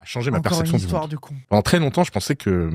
changé ma Encore perception une du histoire monde. de con. Pendant très longtemps, je pensais que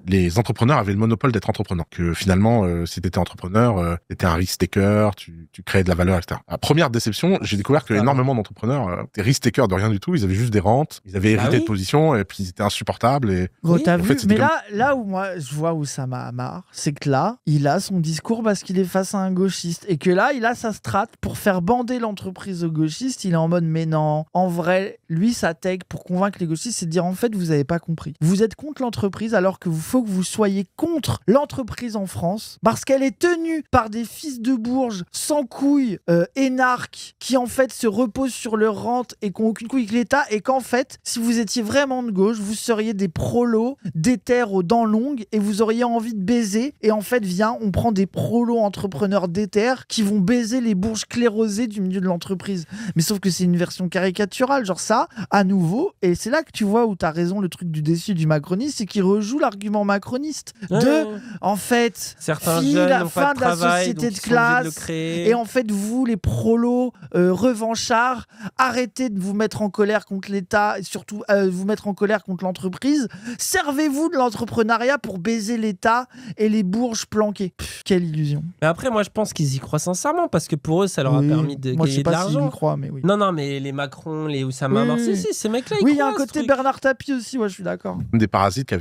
les entrepreneurs avaient le monopole d'être entrepreneurs. Que finalement, si t'étais entrepreneur, t'étais un risk-taker, tu créais de la valeur, etc. À première déception, j'ai découvert que énormément d'entrepreneurs étaient risk-takers de rien du tout. Ils avaient juste des rentes, ils avaient hérité de positions et puis ils étaient insupportables. Et Gros, t'as en vu, fait, c'était mais là où moi je vois où ça m'a marre, c'est que là, il a son discours parce qu'il est face à un gauchiste et que là, il a sa strate pour faire bander l'entreprise aux gauchistes. Il est en mode, mais non, en vrai, lui, sa tech pour convaincre les gauchistes, c'est de dire en fait, vous avez pas compris. Vous êtes contre l'entreprise alors que faut que vous soyez contre l'entreprise en France parce qu'elle est tenue par des fils de Bourges sans couilles, énarques, qui en fait se reposent sur leur rente et qui n'ont aucune couille avec l'État, et qu'en fait, si vous étiez vraiment de gauche, vous seriez des prolos, déter aux dents longues, et vous auriez envie de baiser. Et en fait, on prend des prolos entrepreneurs déter qui vont baiser les bourges sclérosées du milieu de l'entreprise. Mais sauf que c'est une version caricaturale, genre ça, à nouveau, et c'est là que tu vois où t'as raison, le truc du déçu du macroniste, c'est qu'il rejoue l'argument macroniste en fait, certains jeunes n'ont pas fin de de la travail, société donc de ils sont obligés de le classe, créer. et en fait, vous, les prolos revanchards, arrêtez de vous mettre en colère contre l'État et surtout vous mettre en colère contre l'entreprise. Servez-vous de l'entrepreneuriat pour baiser l'État et les bourges planquées. Quelle illusion. Mais après, moi, je pense qu'ils y croient sincèrement parce que pour eux, ça leur a permis de moi, je sais gagner de pas s'ils l'argent. y croient, mais oui. Non, mais les Macron, les Oussama Marseille, si, ces mecs-là, ils oui, il y a croient un à ce côté truc. Bernard Tapie aussi, ouais, je suis d'accord. des parasites qui